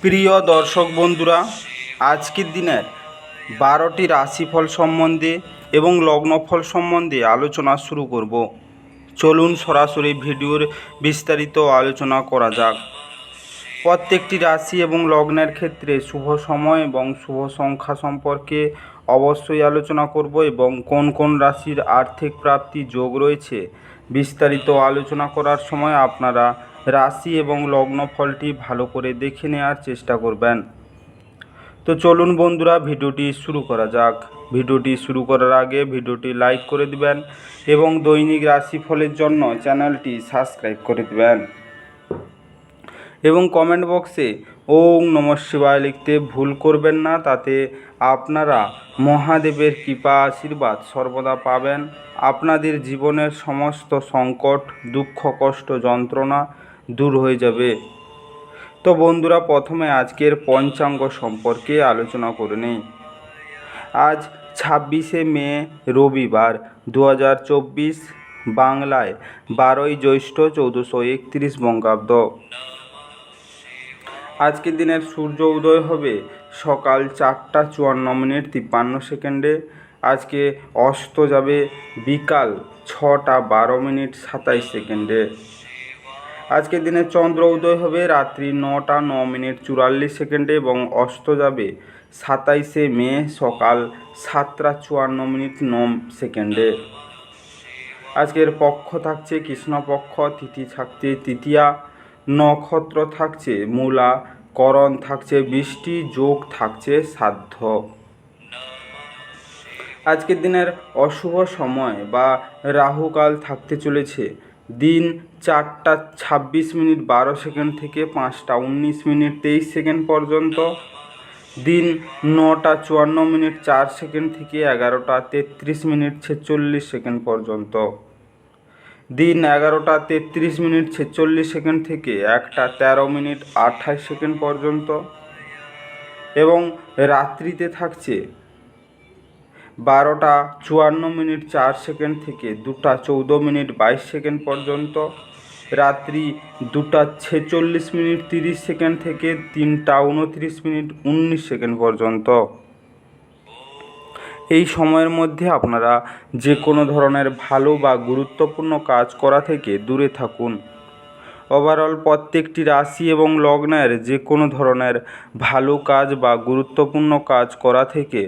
প্রিয় দর্শক বন্ধুরা, আজকের দিনের 12টি রাশিফল সম্বন্ধে এবং লগ্নফল সম্বন্ধে আলোচনা শুরু করব। চলুন সরাসরি ভিডিওর বিস্তারিত আলোচনা করা যাক। প্রত্যেকটি রাশি এবং লগ্নের ক্ষেত্রে শুভ সময় এবং শুভ সংখ্যা সম্পর্কে অবশ্যই আলোচনা করব এবং কোন কোন রাশির আর্থিক প্রাপ্তি যোগ রয়েছে বিস্তারিত আলোচনা করার সময় আপনারা রাশি এবং লগ্ন ফলটি ভালো করে দেখে নেওয়ার চেষ্টা করবেন। তো চলুন বন্ধুরা, ভিডিওটি শুরু করা যাক। ভিডিওটি শুরু করার আগে ভিডিওটি লাইক করে দিবেন এবং দৈনিক রাশিফলের জন্য চ্যানেলটি সাবস্ক্রাইব করে দিবেন এবং কমেন্ট বক্সে ওম নমঃ শিবায় লিখতে ভুল করবেন না। তাতে আপনারা মহাদেবের কৃপা আশীর্বাদ সর্বদা পাবেন। আপনাদের জীবনের সমস্ত সংকট, দুঃখ, কষ্ট, যন্ত্রণা দূর হয়ে যাবে। তো বন্ধুরা, প্রথমে আজকের পঞ্চাঙ্গ সম্পর্কে আলোচনা করে নিই। আজ 26শে মে রবিবার 2024, বাংলায় 12ই জ্যৈষ্ঠ 1431 বঙ্গাব্দ। আজকের দিনের সূর্য উদয় হবে সকাল 4টা 54 মিনিট 53 সেকেন্ডে। আজকে অস্ত যাবে বিকাল 6টা 12 মিনিট 27 সেকেন্ডে। আজকের দিনে চন্দ্র উদয় হবে রাত্রি 9টা 9 মিনিট 44 সেকেন্ডে এবং অস্ত যাবে 27শে মে সকাল 7টা 54 মিনিট 9 সেকেন্ডে। আজকের পক্ষ থাকছে কৃষ্ণপক্ষ, তিথি থাকছে তৃতীয়া, নক্ষত্র থাকছে মূলা, করণ থাকছে বৃষ্টি, যোগ থাকছে শ্রাদ্ধ। আজকের দিনের অশুভ সময় বা রাহুকাল থাকতে চলেছে দিন 4টা 26 মিনিট 12 সেকেন্ড থেকে 5টা 19 মিনিট 23 সেকেন্ড পর্যন্ত, দিন 9টা 54 মিনিট 4 সেকেন্ড থেকে 11টা 33 মিনিট 46 সেকেন্ড পর্যন্ত, দিন 11টা 33 মিনিট 46 সেকেন্ড থেকে 1টা 13 মিনিট 28 সেকেন্ড পর্যন্ত এবং রাত্রিতে থাকছে 12টা 54 মিনিট 4 সেকেন্ড থেকে 2টা 14 মিনিট 22 সেকেন্ড পর্যন্ত, রাত্রি 2টা 46 মিনিট 30 সেকেন্ড থেকে 3টা 29 মিনিট 19 সেকেন্ড পর্যন্ত। এই সময়ের মধ্যে আপনারা যে কোনো ধরনের ভালো বা গুরুত্বপূর্ণ কাজ করা থেকে দূরে থাকুন। ওভারঅল প্রত্যেকটি রাশি এবং লগ্নের যে কোনো ধরনের ভালো কাজ বা গুরুত্বপূর্ণ কাজ করা থেকে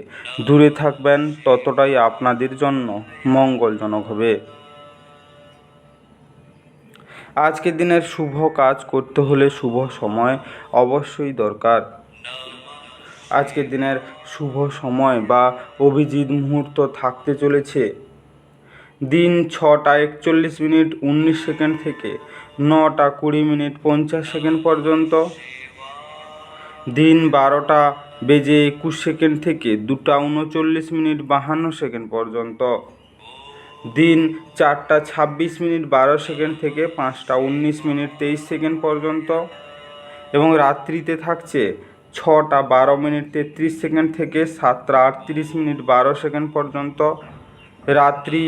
দূরে থাকবেন, ততটাই আপনাদের জন্য মঙ্গলজনক হবে। আজকের দিনের শুভ কাজ করতে হলে শুভ সময় অবশ্যই দরকার। আজকের দিনের শুভ সময় বা অভিজিৎ মুহূর্ত থাকতে চলেছে দিন 6টা 41 মিনিট 19 সেকেন্ড থেকে 9টা 20 মিনিট 50 সেকেন্ড পর্যন্ত, দিন 12টা বেজে 21 সেকেন্ড থেকে 2টা 39 মিনিট 52 সেকেন্ড পর্যন্ত, দিন 4টা 26 মিনিট 12 সেকেন্ড থেকে 5টা 19 মিনিট 23 সেকেন্ড পর্যন্ত এবং রাত্রিতে থাকছে 6টা 12 মিনিট 33 সেকেন্ড থেকে 7টা 38 মিনিট 12 সেকেন্ড পর্যন্ত, রাত্রি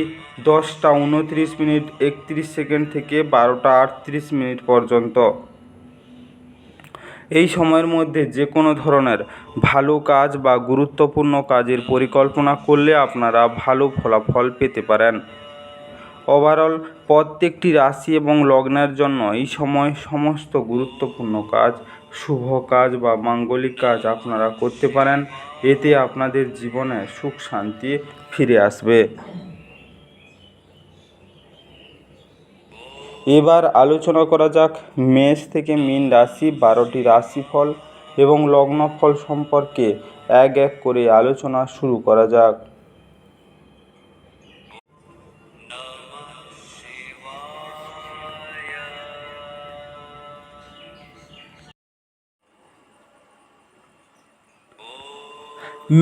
10টা 29 মিনিট 31 সেকেন্ড থেকে 12টা 38 মিনিট পর্যন্ত। এই সময়ের মধ্যে যে কোনো ধরনের ভালো কাজ বা গুরুত্বপূর্ণ কাজের পরিকল্পনা করলে আপনারা ভালো ফলাফল পেতে পারেন। ওভারঅল প্রত্যেকটি রাশি এবং লগ্নের জন্য এই সময় সমস্ত গুরুত্বপূর্ণ কাজ, শুভ কাজ বা মাঙ্গলিক কাজ আপনারা করতে পারেন। এতে আপনাদের জীবনে সুখ শান্তি ফিরে আসবে। এবার আলোচনা করা যাক মেষ থেকে মীন রাশি 12টি রাশিফল এবং লগ্নফল সম্পর্কে এক এক করে আলোচনা শুরু করা যাক।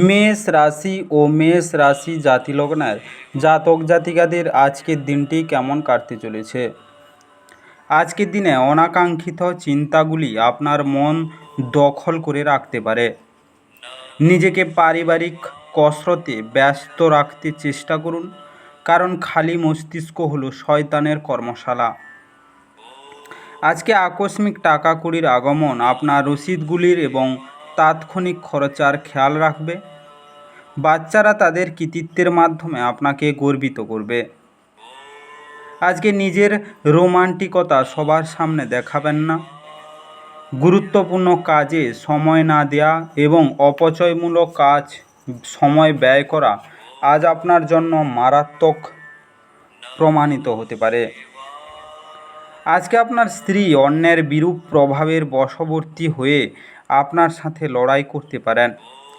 মেষ রাশি ও মেষ রাশি জাতিলগ্নের জাতক জাতিকাদের আজকের দিনটি কেমন কাটতে চলেছে। আজকের দিনে অনাকাঙ্ক্ষিত চিন্তাগুলি আপনার মন দখল করে রাখতে পারে। নিজেকে পারিবারিক কসরতে ব্যস্ত রাখতে চেষ্টা করুন, কারণ খালি মস্তিষ্ক হলো শয়তানের কর্মশালা। আজকে আকস্মিক টাকা কড়ির আগমন আপনার রসিদগুলির এবং তাৎক্ষণিক খরচার খেয়াল রাখবে। বাচ্চারা তাদের কৃতিত্বের মাধ্যমে আপনাকে গর্বিত করবে। আজকে নিজের রোমান্টিকতা সবার সামনে দেখাবেন না। গুরুত্বপূর্ণ কাজে সময় না দেওয়া এবং অপচয়মূলক কাজ সময় ব্যয় করা আজ আপনার জন্য মারাত্মক প্রমাণিত হতে পারে। আজকে আপনার স্ত্রী অন্যের বিরূপ প্রভাবের বশবর্তী হয়ে আপনার সাথে লড়াই করতে পারেন,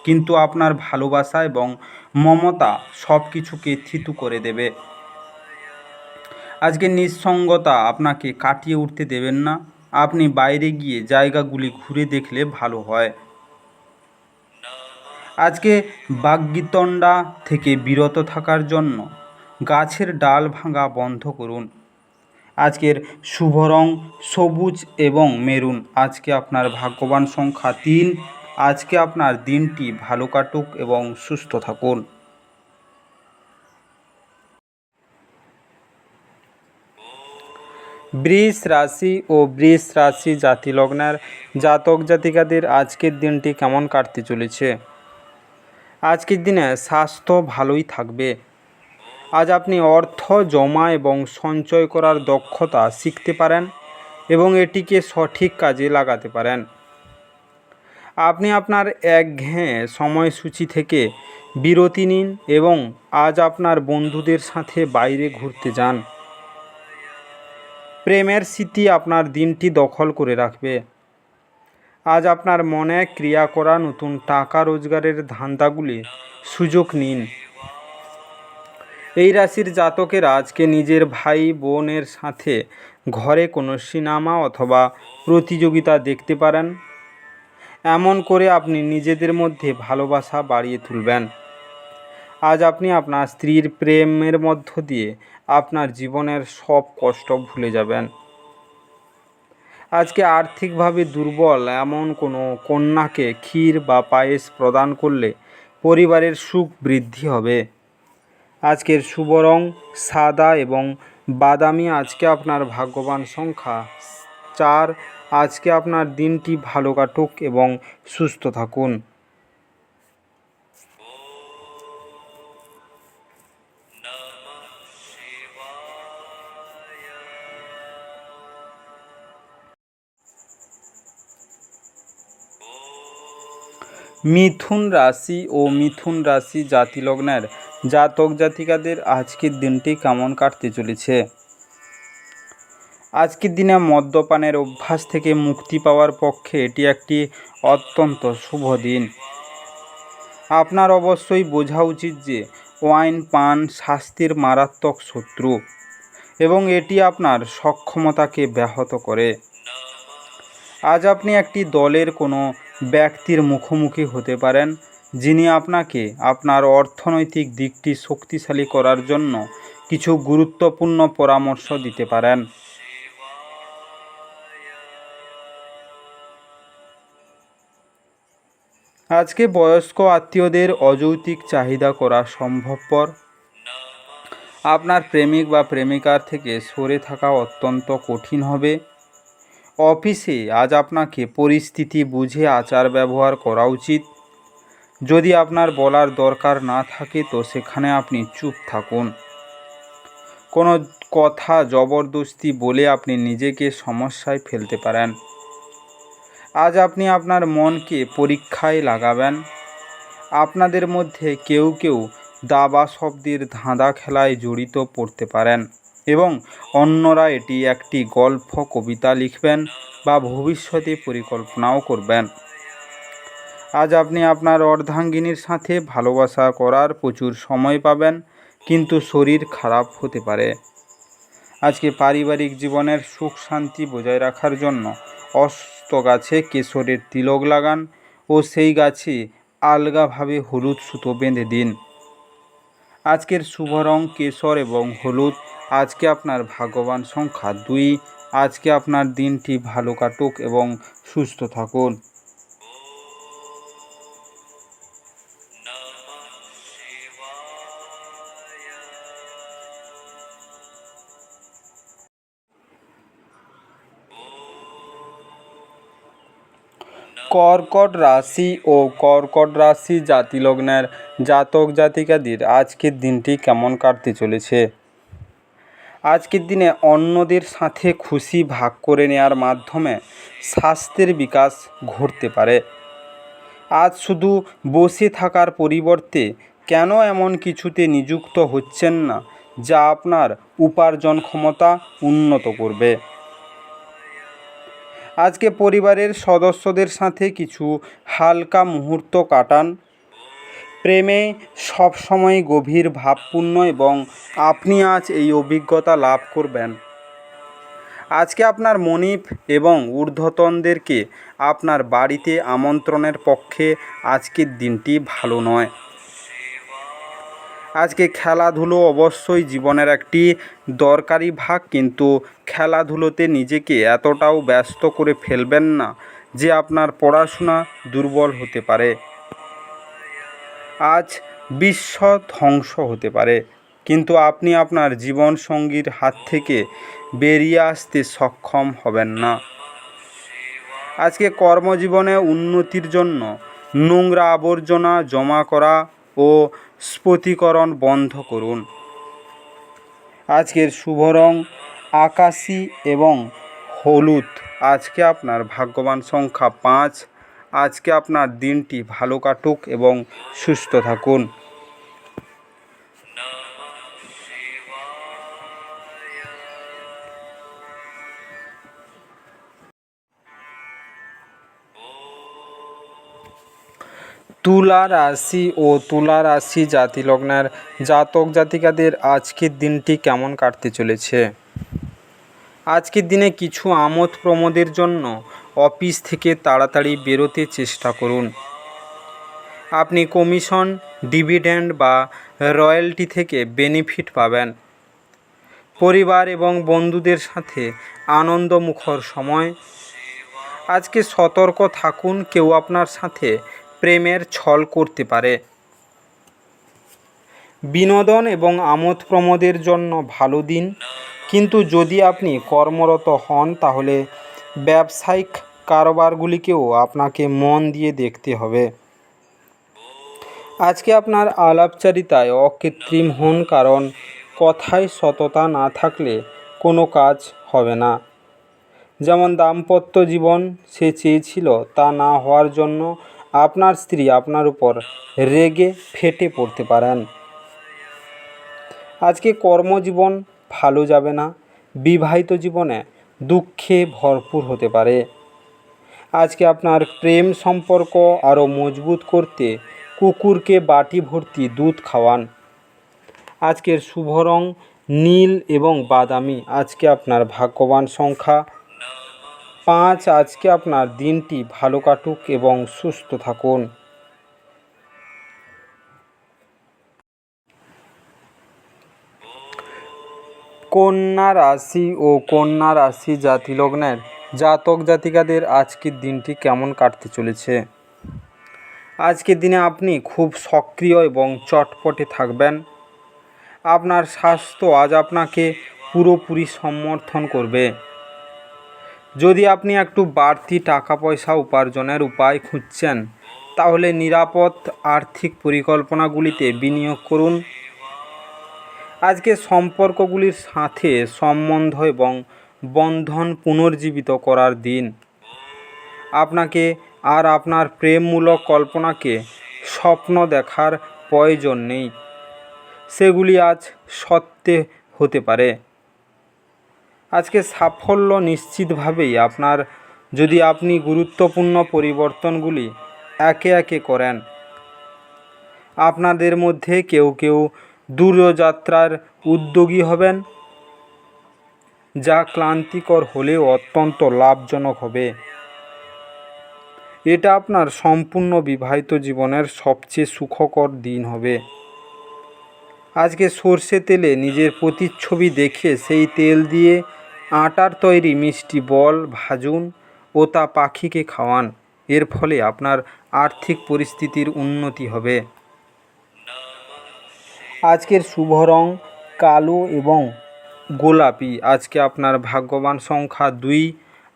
কিন্তু আপনার ভালোবাসা এবং মমতা সব কিছুকে থিতু করে দেবে। আজকে নিঃসঙ্গতা আপনাকে কাটিয়ে উঠতে দেবেন না। আপনি বাইরে গিয়ে জায়গাগুলি ঘুরে দেখলে ভালো হয়। আজকে বাগ্বিতণ্ডা থেকে বিরত থাকার জন্য গাছের ডাল ভাঙা বন্ধ করুন। আজকের শুভ রং সবুজ এবং মেরুন। আজকে আপনার ভাগ্যবান সংখ্যা 3। আজকে আপনার দিনটি ভালো কাটুক এবং সুস্থ থাকুন। বৃষ রাশি ও বৃষ রাশি জাতিলগ্নের জাতক জাতিকাদের আজকের দিনটি কেমন কাটতে চলেছে? আজকের দিনে স্বাস্থ্য ভালোই থাকবে। আজ আপনি অর্থ জমা এবং সঞ্চয় করার দক্ষতা শিখতে পারেন এবং এটিকে সঠিক কাজে লাগাতে পারেন। আপনি আপনার একঘেয়ে সময়সূচি থেকে বিরতি নিন এবং আজ আপনার বন্ধুদের সাথে বাইরে ঘুরতে যান। প্রেমের স্মৃতি আপনার দিনটি দখল করে রাখবে। আজ আপনার মনে ক্রিয়া করা নতুন টাকা রোজগারের ধান্দাগুলি সুযোগ নিন। এই রাশির জাতকেরা আজকে নিজের ভাই বোনের সাথে ঘরে কোনো সিনেমা অথবা প্রতিযোগিতা দেখতে পারেন। এমন করে আপনি নিজেদের মধ্যে ভালোবাসা বাড়িয়ে তুলবেন। আজ আপনি আপনার স্ত্রীর প্রেমের মধ্য দিয়ে আপনার জীবনের সব কষ্ট ভুলে যাবেন। আজকে আর্থিকভাবে দুর্বল এমন কোনো কন্যাকে ক্ষীর বা পায়েস প্রদান করলে পরিবারের সুখ বৃদ্ধি হবে। আজকের শুভ রং সাদা এবং বাদামি। আজকে আপনার ভাগ্যবান সংখ্যা 4। আজকে আপনার দিনটি ভালো কাটুক এবং সুস্থ থাকুন। মিথুন রাশি ও মিথুন রাশি জাতিলগ্নের জাতক জাতিকাদের আজকের দিনটি কেমন কাটতে চলেছে? আজকের দিনে মদ্যপানের অভ্যাস থেকে মুক্তি পাওয়ার পক্ষে এটি একটি অত্যন্ত শুভ দিন। আপনার অবশ্যই বোঝা উচিত যে ওয়াইন পান স্বাস্থ্যের মারাত্মক শত্রু এবং এটি আপনার সক্ষমতাকে ব্যাহত করে। আজ আপনি একটি দলের কোনো ব্যক্তির মুখোমুখি হতে পারেন যিনি আপনাকে আপনার অর্থনৈতিক দিকটি শক্তিশালী করার জন্য কিছু গুরুত্বপূর্ণ পরামর্শ দিতে পারেন। আজকে বয়স্ক আত্মীয়দের অযৌক্তিক চাহিদা করা সম্ভবপর। আপনার প্রেমিক বা প্রেমিকার থেকে সরে থাকা অত্যন্ত কঠিন হবে। অফিসে আজ আপনাকে পরিস্থিতি বুঝে আচার ব্যবহার করা উচিত। যদি আপনার বলার দরকার না থাকে তো সেখানে আপনি চুপ থাকুন। কোনো কথা জবরদস্তি বলে আপনি নিজেকে সমস্যায় ফেলতে পারেন। আজ আপনি আপনার মনকে পরীক্ষায় লাগাবেন। আপনাদের মধ্যে কেউ কেউ দাবা শব্দের ধাঁধা খেলায় জড়িত পড়তে পারেন এবং অন্যরা এটি একটি গল্প কবিতা লিখবেন বা ভবিষ্যতে পরিকল্পনাও করবেন। আজ আপনি আপনার অর্ধাঙ্গিনীর সাথে ভালোবাসা করার প্রচুর সময় পাবেন, কিন্তু শরীর খারাপ হতে পারে। আজকে পারিবারিক জীবনের সুখ শান্তি বজায় রাখার জন্য অস্ত গাছে কেশরের তিলক লাগান ও সেই গাছে আলগাভাবে হলুদ সুতো বেঁধে দিন। আজকের শুভ রং কেশর এবং হলুদ। আজকে আপনার ভাগ্যবান সংখ্যা 2। আজকে আপনার দিনটি ভালো কাটুক এবং সুস্থ থাকুন। কর্কট রাশি ও কর্কট রাশি জাতিলগ্নের জাতক জাতিকাদের আজকের দিনটি কেমন কাটতে চলেছে। আজকের দিনে অন্যদের সাথে খুশি ভাগ করে নেওয়ার মাধ্যমে স্বাস্থ্যের বিকাশ ঘটতে পারে। আজ শুধু বসে থাকার পরিবর্তে কেন এমন কিছুতে নিযুক্ত হচ্ছেন না যা আপনার উপার্জন ক্ষমতা উন্নত করবে। আজকে পরিবারের সদস্যদের সাথে কিছু হালকা মুহূর্ত কাটান। প্রেমে সবসময় গভীর ভাবপূর্ণ এবং আপনি আজ এই অভিজ্ঞতা লাভ করবেন। আজকে আপনার মনিব এবং ঊর্ধ্বতনদেরকে আপনার বাড়িতে আমন্ত্রণের পক্ষে আজকের দিনটি ভালো নয়। আজকে খেলাধুলো অবশ্যই জীবনের একটি দরকারি ভাগ, কিন্তু খেলাধুলোতে নিজেকে এতটাও ব্যস্ত করে ফেলবেন না যে আপনার পড়াশোনা দুর্বল হতে পারে। আজ বিশ্ব ধ্বংস হতে পারে, কিন্তু আপনি আপনার জীবনসঙ্গীর হাত থেকে বেরিয়ে আসতে সক্ষম হবেন না। আজকে কর্মজীবনে উন্নতির জন্য নোংরা আবর্জনা জমা করা ও স্ফটিকীকরণ বন্ধ করুন। আজকের শুভ রং আকাশী এবং হলুদ। আজকে আপনার ভাগ্যবান সংখ্যা 5। আজকে আপনার দিনটি ভালো কাটুক এবং সুস্থ থাকুন। তুলা রাশি ও তুলা রাশি জাতিলগ্নের জাতক জাতিকাদের আজকের দিনটি কেমন কাটতে চলেছে। আজকের দিনে কিছু আমোদ প্রমোদের জন্য অফিস থেকে তাড়াতাড়ি বেরোতে চেষ্টা করুন। আপনি কমিশন, ডিভিডেন্ড বা রয়্যালটি থেকে বেনিফিট পাবেন। পরিবার এবং বন্ধুদের সাথে আনন্দমুখর সময়। আজকে সতর্ক থাকুন, কেউ আপনার সাথে প্রেমের ছল করতে পারে। বিনোদন এবং আমোদ প্রমোদের জন্য ভালো দিন, কিন্তু যদি আপনি কর্মরত হন তাহলে ব্যবসায়িক কারবারগুলিকেও আপনাকে মন দিয়ে দেখতে হবে। আজকে আপনার আলাপচারিতায় অকৃত্রিম হন, কারণ কথায় সততা না থাকলে কোনো কাজ হবে না। যেমন দাম্পত্য জীবন সে চেয়েছিল তা না হওয়ার জন্য আপনার স্ত্রী আপনার উপর রেগে ফেটে পড়তে পারেন। আজকে কর্মজীবন ভালো যাবে না, বিবাহিত জীবনে দুঃখে ভরপুর হতে পারে। আজকে আপনার প্রেম সম্পর্ক আরও মজবুত করতে কুকুরকে বাটি ভর্তি দুধ খাওয়ান। আজকের শুভ রং নীল এবং বাদামি। আজকে আপনার ভাগ্যবান সংখ্যা 5। আজকে আপনার দিনটি ভালো কাটুক এবং সুস্থ থাকুন। কন্যা রাশি ও কন্যা রাশি জাতিলগ্নের জাতক জাতিকাদের আজকের দিনটি কেমন কাটতে চলেছে। আজকের দিনে আপনি খুব সক্রিয় এবং চটপটে থাকবেন। আপনার স্বাস্থ্য আজ আপনাকে পুরোপুরি সমর্থন করবে। যদি আপনি একটু বাড়তি টাকা পয়সা উপার্জনের উপায় খুঁজছেন তাহলে নিরাপদ আর্থিক পরিকল্পনাগুলিতে বিনিয়োগ করুন। আজকে সম্পর্কগুলির সাথে সম্বন্ধ এবং বন্ধন পুনর্জীবিত করার দিন। আপনাকে আর আপনার প্রেমমূলক কল্পনাকে স্বপ্ন দেখার প্রয়োজন নেই, সেগুলি আজ সত্যি হতে পারে। আজকে সাফল্য নিশ্চিতভাবেই আপনার, যদি আপনি গুরুত্বপূর্ণ পরিবর্তনগুলি একে একে করেন। আপনাদের মধ্যে কেউ কেউ দূরযাত্রার উদ্যোগী হবেন, যা ক্লান্তিকর হলেও অত্যন্ত লাভজনক হবে। এটা আপনার সম্পূর্ণ বিবাহিত জীবনের সবচেয়ে সুখকর দিন হবে। আজকে সর্ষে তেলে নিজের প্রতিচ্ছবি দেখে সেই তেল দিয়ে আটার তৈরি মিষ্টি বল ভাজুন ও তা পাখিকে খাওয়ান। এর ফলে আপনার আর্থিক পরিস্থিতির উন্নতি হবে। আজকের শুভ রং কালো এবং গোলাপি। আজকে আপনার ভাগ্যবান সংখ্যা 2।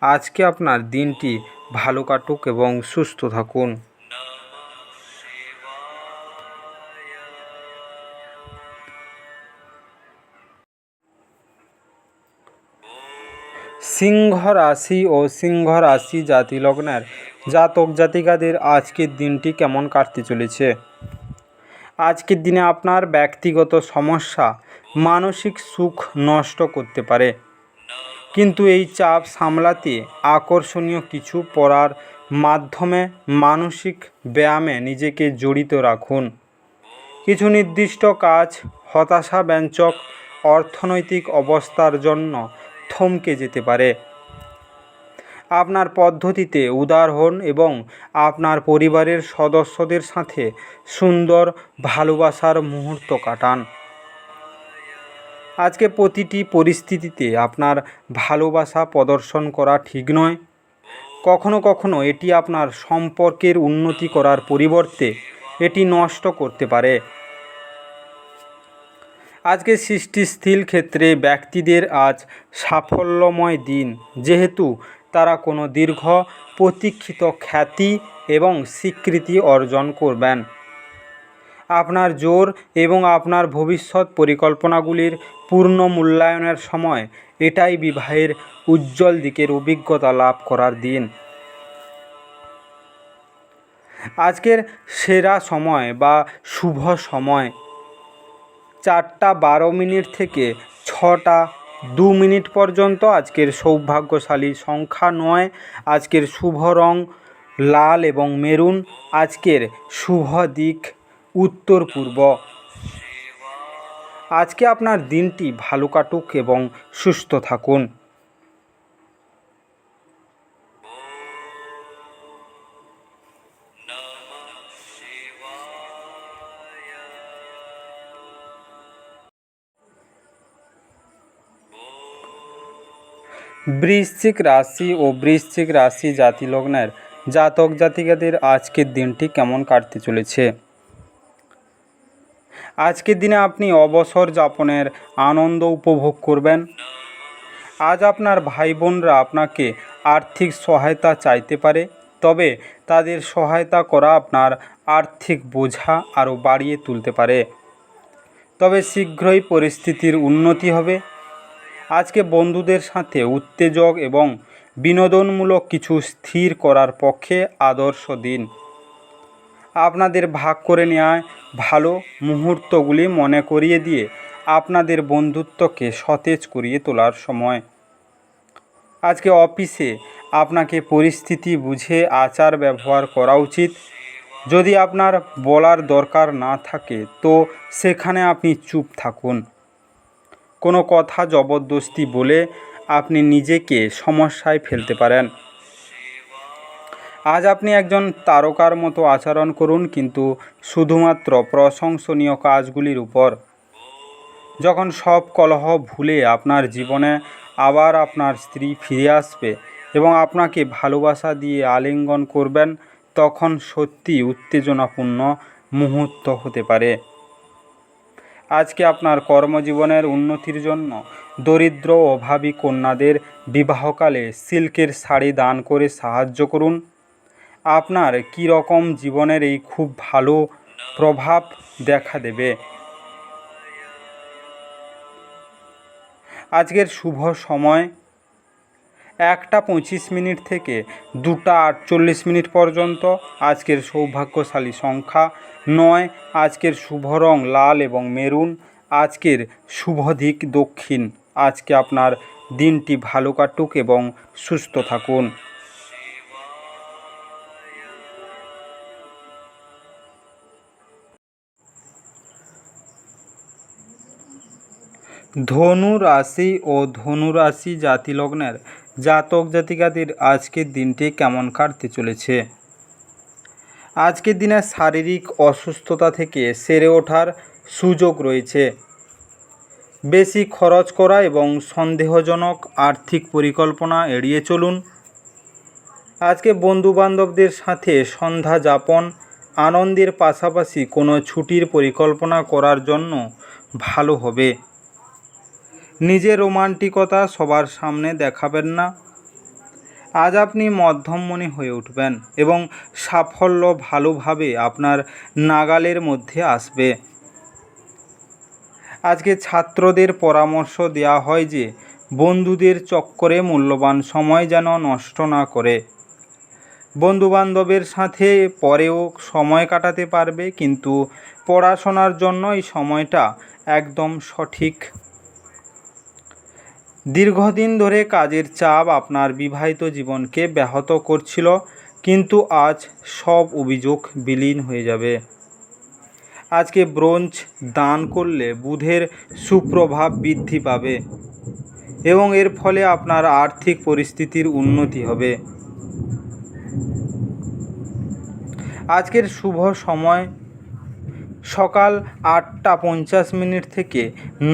আজকে আপনার দিনটি ভালো কাটুক এবং সুস্থ থাকুন। সিংহ রাশি ও সিংহ রাশি জাতি লগ্নের জাতক জাতিকাদের আজকের দিনটি কেমন কাটতে চলেছে। আজকের দিনে আপনার ব্যক্তিগত সমস্যা মানসিক সুখ নষ্ট করতে পারে, কিন্তু এই চাপ সামলাতে আকর্ষণীয় কিছু পড়ার মাধ্যমে মানসিক ব্যায়ামে নিজেকে জড়িত রাখুন। কিছু নির্দিষ্ট কাজ হতাশাব্যঞ্জক অর্থনৈতিক অবস্থার জন্য থমকে যেতে পারে। আপনার পদ্ধতিতে উদার হন এবং আপনার পরিবারের সদস্যদের সাথে সুন্দর ভালোবাসার মুহূর্ত কাটান। আজকে প্রতিটি পরিস্থিতিতে আপনার ভালোবাসা প্রদর্শন করা ঠিক নয়। কখনো কখনো এটি আপনার সম্পর্কের উন্নতি করার পরিবর্তে এটি নষ্ট করতে পারে। আজকে সৃষ্টিশীল ক্ষেত্রে ব্যক্তিদের আজ সাফল্যময় দিন, যেহেতু তারা কোনো দীর্ঘ প্রতীক্ষিত খ্যাতি এবং স্বীকৃতি অর্জন করবেন। আপনার জোর এবং আপনার ভবিষ্যৎ পরিকল্পনাগুলির পূর্ণ মূল্যায়নের সময় এটাই বিবাহের উজ্জ্বল দিকের অভিজ্ঞতা লাভ করার দিন। আজকের সেরা সময় বা শুভ সময় 4:12 থেকে 6:02 পর্যন্ত। আজকের সৌভাগ্যশালী সংখ্যা 9। আজকের শুভ রং লাল এবং মেরুন। আজকের শুভ দিক উত্তর পূর্ব। আজকে আপনার দিনটি ভালো কাটুক এবং সুস্থ থাকুন। বৃশ্চিক রাশি ও বৃশ্চিক রাশি জাতি লগ্নের জাতক জাতিকাদের আজকের দিনটি কেমন কাটতে চলেছে। আজকের দিনে আপনি অবসর যাপনের আনন্দ উপভোগ করবেন। আজ আপনার ভাই বোনরা আপনাকে আর্থিক সহায়তা চাইতে পারে, তবে তাদের সহায়তা করা আপনার আর্থিক বোঝা আরও বাড়িয়ে তুলতে পারে। তবে শীঘ্রই পরিস্থিতির উন্নতি হবে। আজকে বন্ধুদের সাথে উত্তেজক এবং বিনোদনমূলক কিছু স্থির করার পক্ষে আদর্শ দিন। আপনাদের ভাগ করে নেওয়া ভালো মুহূর্তগুলি মনে করিয়ে দিয়ে আপনাদের বন্ধুত্বকে সতেজ করিয়ে তোলার সময়। আজকে অফিসে আপনাকে পরিস্থিতি বুঝে আচার ব্যবহার করা উচিত। যদি আপনার বলার দরকার না থাকে তো সেখানে আপনি চুপ থাকুন। কোনো কথা জবরদস্তি বলে আপনি নিজেকে সমস্যায় ফেলতে পারেন। আজ আপনি একজন তারকার মতো আচরণ করুন, কিন্তু শুধুমাত্র প্রশংসনীয় কাজগুলির উপর। যখন সব কলহ ভুলে আপনার জীবনে আবার আপনার স্ত্রী ফিরে আসবে এবং আপনাকে ভালোবাসা দিয়ে আলিঙ্গন করবেন, তখন সত্যি উত্তেজনাপূর্ণ মুহূর্ত হতে পারে। আজকে আপনার কর্মজীবনের উন্নতির জন্য দরিদ্র ও অভাবী কন্যাদের বিবাহকালে সিল্কের শাড়ি দান করে সাহায্য করুন। আপনার কী রকম জীবনের এই খুব ভালো প্রভাব দেখা দেবে। আজকের শুভ সময় 1:25 থেকে 2:48 পর্যন্ত। আজকের সৌভাগ্যশালী সংখ্যা 9। আজকের শুভ রং লাল এবং মেরুন। আজকের শুভ দিক দক্ষিণ। আজকে আপনার দিনটি ভালো কাটুক এবং সুস্থ থাকুন। ধনু রাশি ও ধনু রাশি জাতি লগ্নের জাতক জাতিকাদের আজকের দিনটি কেমন কাটতে চলেছে। আজকের দিনে শারীরিক অসুস্থতা থেকে সেরে ওঠার সুযোগ রয়েছে। বেশি খরচ করা এবং সন্দেহজনক আর্থিক পরিকল্পনা এড়িয়ে চলুন। আজকে বন্ধুবান্ধবদের সাথে সন্ধ্যা যাপন আনন্দের পাশাপাশি কোনো ছুটির পরিকল্পনা করার জন্য ভালো হবে। নিজের রোমান্টিকতা সবার সামনে দেখাবেন না। আজ আপনি মধ্যমমণি হয়ে উঠবেন এবং সাফল্য ভালোভাবে আপনার নাগালের মধ্যে আসবে। আজকে ছাত্রদের পরামর্শ দেওয়া হয় যে বন্ধুদের চক্করে মূল্যবান সময় যেন নষ্ট না করে। বন্ধুবান্ধবের সাথে পরেও সময় কাটাতে পারবে, কিন্তু পড়াশোনার জন্য এই সময়টা একদম সঠিক। দীর্ঘদিন ধরে কাজের চাপ আপনার বিবাহিত জীবনকে ব্যাহত করছিল, কিন্তু আজ সব অভিযোগ বিলীন হয়ে যাবে। আজকে ব্রোঞ্জ দান করলে বুধের সুপ্রভাব বৃদ্ধি পাবে এবং এর ফলে আপনার আর্থিক পরিস্থিতির উন্নতি হবে। আজকের শুভ সময় সকাল 8টা 50 থেকে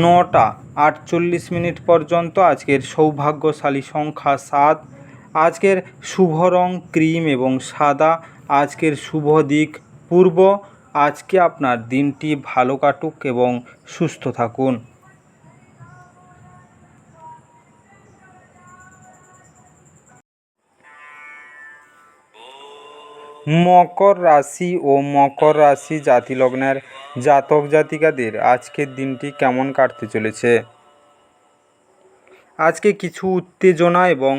9টা 48 পর্যন্ত। আজকের সৌভাগ্যশালী সংখ্যা 7। আজকের শুভ রং ক্রিম এবং সাদা। আজকের শুভ দিক পূর্ব। আজকে আপনার দিনটি ভালো কাটুক এবং সুস্থ থাকুন। মকর রাশি ও মকর রাশি জাতিলগ্নের জাতক জাতিকাদের আজকের দিনটি কেমন কাটতে চলেছে? আজকে কিছু উত্তেজনা এবং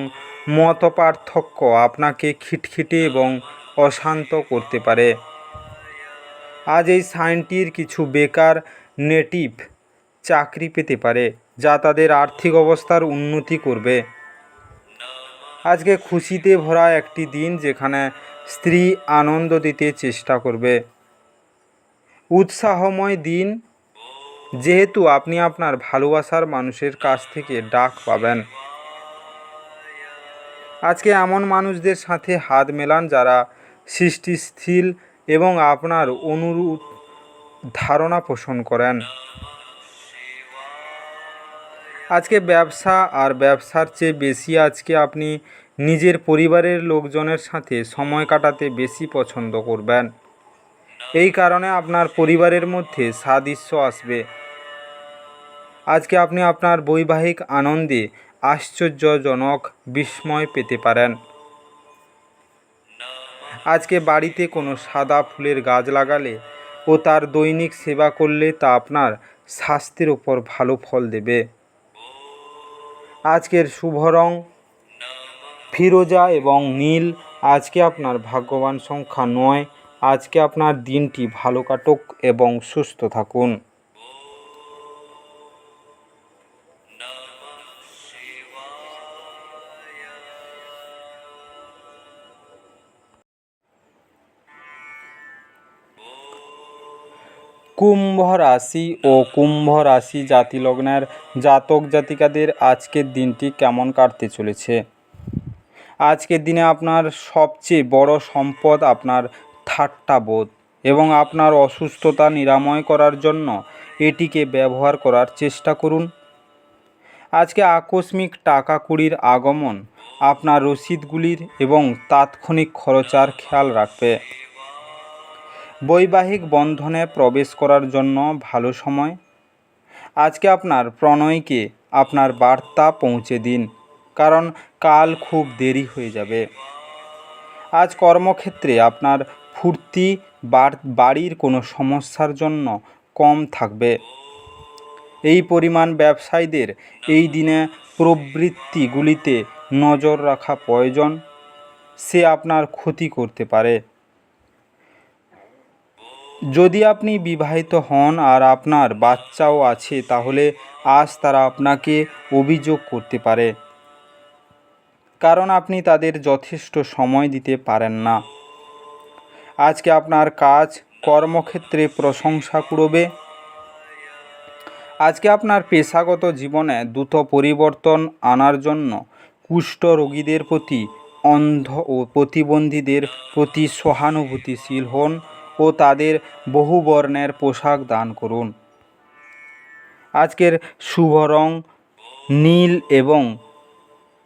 মতপার্থক্য আপনাকে খিটখিটে এবং অশান্ত করতে পারে। আজ এই সাইনটির কিছু বেকার নেটিভ চাকরি পেতে পারে, যা তাদের আর্থিক অবস্থার উন্নতি করবে। আজকে খুশিতে ভরা একটি দিন, যেখানে স্ত্রী আনন্দ দিতে চেষ্টা করবে। উৎসাহময় দিন, যেহেতু আপনি আপনার ভালোবাসার মানুষের কাছ থেকে ডাক পাবেন। আজকে এমন মানুষদের সাথে হাত মেলান যারা সৃষ্টিশীল এবং আপনার অনুরূপ ধারণা পোষণ করেন। আজকে ব্যবসা আর ব্যবসার চেয়ে বেশি আজকে আপনি নিজের পরিবারের লোকজনের সাথে সময় কাটাতে বেশি পছন্দ করবেন। এই কারণে আপনার পরিবারের মধ্যে সাদৃশ্য আসবে। আজকে আপনি আপনার বৈবাহিক আনন্দে আশ্চর্যজনক বিস্ময় পেতে পারেন। আজকে বাড়িতে কোনো সাদা ফুলের গাছ লাগালে ও তার দৈনিক সেবা করলে তা আপনার স্বাস্থ্যের ওপর ভালো ফল দেবে। আজকের শুভ রং ফিরোজা এবং নীল। আজকে আপনার ভাগ্যবান সংখ্যা 9। আজকে আপনার দিনটি ভালো কাটুক এবং সুস্থ থাকুন। কুম্ভ রাশি ও কুম্ভ রাশি জাতিলগ্নের জাতক জাতিকাদের আজকের দিনটি কেমন কাটতে চলেছে? আজকের দিনে আপনার সবচেয়ে বড় সম্পদ আপনার ঠাট্টাবোধ, এবং আপনার অসুস্থতা নিরাময় করার জন্য এটিকে ব্যবহার করার চেষ্টা করুন। আজকে আকস্মিক টাকা কুড়ির আগমন আপনার রসিদগুলির এবং তাৎক্ষণিক খরচার খেয়াল রাখবে। বৈবাহিক বন্ধনে প্রবেশ করার জন্য ভালো সময়। আজকে আপনার প্রণয়কে আপনার বার্তা পৌঁছে দিন, কারণ কাল খুব দেরি হয়ে যাবে। আজ কর্মক্ষেত্রে আপনার ফুর্তি বাড়ির কোনো সমস্যার জন্য কম থাকবে। এই পরিমাণ ব্যবসায়ীদের এই দিনে প্রবৃত্তিগুলিতে নজর রাখা প্রয়োজন, সে আপনার ক্ষতি করতে পারে। যদি আপনি বিবাহিত হন আর আপনার বাচ্চাও আছে, তাহলে আজ তারা আপনাকে অভিযোগ করতে পারে, কারণ আপনি তাদের যথেষ্ট সময় দিতে পারেন না। আজকে আপনার কাজ কর্মক্ষেত্রে প্রশংসা কুড়বে। আজকে আপনার পেশাগত জীবনে দ্রুত পরিবর্তন আনার জন্য কুষ্ঠ রোগীদের প্রতি, অন্ধ ও প্রতিবন্ধীদের প্রতি সহানুভূতিশীল হন ও তাদের বহুবর্ণের পোশাক দান করুন। আজকের শুভ রং নীল এবং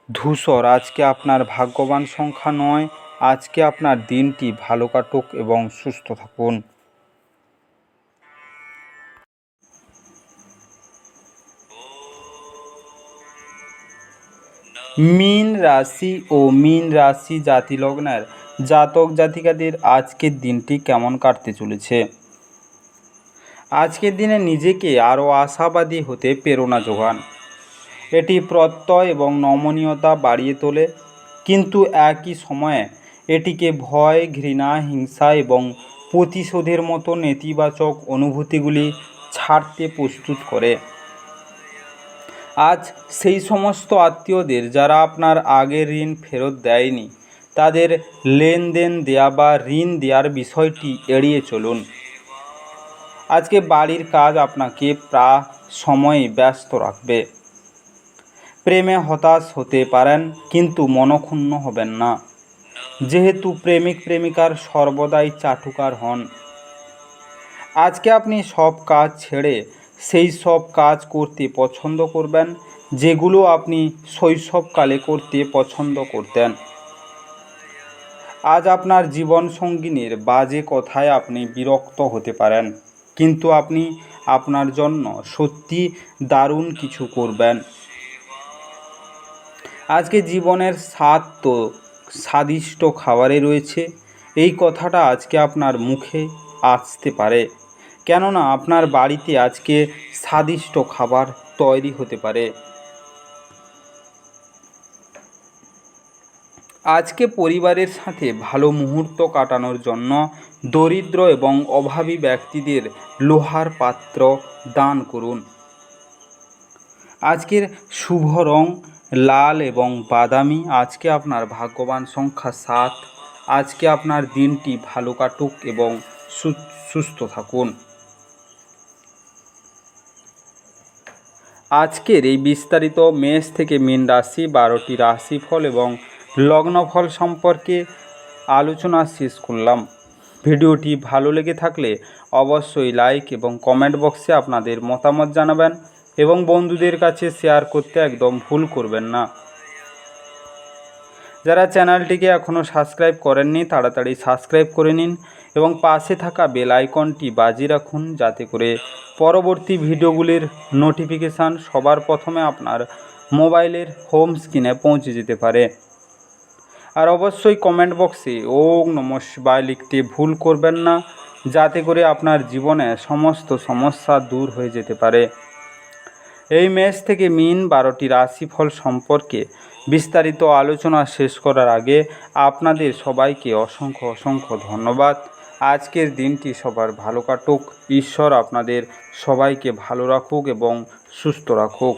ধূসর। আজকে আপনার ভাগ্যবান সংখ্যা 9। আজকে আপনার দিনটি ভালো কাটুক এবং সুস্থ থাকুন। মীন রাশি ও মীন রাশি জাতি লগ্নের জাতক জাতিকাদের আজকের দিনটি কেমন কাটতে চলেছে। আজকের দিনে নিজেকে আরও আশাবাদী হতে প্রেরণা যোগান। এটি প্রত্যয় এবং নমনীয়তা বাড়িয়ে তোলে, কিন্তু একই সময়ে এটিকে ভয়, ঘৃণা, হিংসা এবং প্রতিশোধের মতো নেতিবাচক অনুভূতিগুলি ছাড়তে প্রস্তুত করে। আজ সেই সমস্ত আত্মীয়দের যারা আপনার আগের ঋণ ফেরত দেয়নি, তাদের লেনদেন দেয়া বা ঋণ দেওয়ার বিষয়টি এড়িয়ে চলুন। আজকে বাড়ির কাজ আপনাকে প্রায় সময় ব্যস্ত রাখবে। প্রেমে হতাশ হতে পারেন, কিন্তু মনক্ষুণ্ণ হবেন না, যেহেতু প্রেমিক প্রেমিকার সর্বদাই চাটুকার হন। আজকে আপনি সব কাজ ছেড়ে সেই সব কাজ করতে পছন্দ করবেন যেগুলো আপনি শৈশবকালে করতে পছন্দ করতেন। আজ আপনার জীবনসঙ্গিনীর বাজে কথায় আপনি বিরক্ত হতে পারেন, কিন্তু আপনি আপনার জন্য সত্যি দারুণ কিছু করবেন। আজকে জীবনের স্বাদ তো স্বাদিষ্ট খাবারে রয়েছে, এই কথাটা আজকে আপনার মুখে আসতে পারে, কেননা আপনার বাড়িতে আজকে স্বাদিষ্ট খাবার তৈরি হতে পারে। আজকে পরিবারের সাথে ভালো মুহূর্ত কাটানোর জন্য দরিদ্র এবং অভাবী ব্যক্তিদের লোহার পাত্র দান করুন। আজকের শুভ রং লাল এবং বাদামি। আজকে আপনার ভাগ্যবান সংখ্যা 7। আজকে আপনার দিনটি ভালো কাটুক এবং সুস্থ থাকুন। আজকের এই বিস্তারিত মেষ থেকে মীন রাশি 12টি রাশিফল এবং লগ্নফল সম্পর্কে আলোচনা শেষ করলাম। ভিডিওটি ভালো লেগে থাকলে অবশ্যই লাইক এবং কমেন্ট বক্সে আপনাদের মতামত জানাবেন এবং বন্ধুদের কাছে শেয়ার করতে একদম ভুল করবেন না। যারা চ্যানেলটিকে এখনও সাবস্ক্রাইব করেননি তাড়াতাড়ি সাবস্ক্রাইব করে নিন এবং পাশে থাকা বেল আইকনটি বাজিয়ে রাখুন, যাতে করে পরবর্তী ভিডিওগুলির নোটিফিকেশান সবার প্রথমে আপনার মোবাইলের হোম স্ক্রিনে পৌঁছে যেতে পারে। আর অবশ্যই কমেন্ট বক্সে ওম নমঃ শিবায় লিখতে ভুল করবেন না, যাতে করে আপনার জীবনে সমস্ত সমস্যা দূর হয়ে যেতে পারে। এই মেষ থেকে মীন 12টি রাশিফল সম্পর্কে বিস্তারিত আলোচনা শেষ করার আগে আপনাদের সবাইকে অসংখ্য ধন্যবাদ। আজকের দিনটি সবার ভালো কাটুক। ঈশ্বর আপনাদের সবাইকে ভালো রাখুক এবং সুস্থ রাখুক।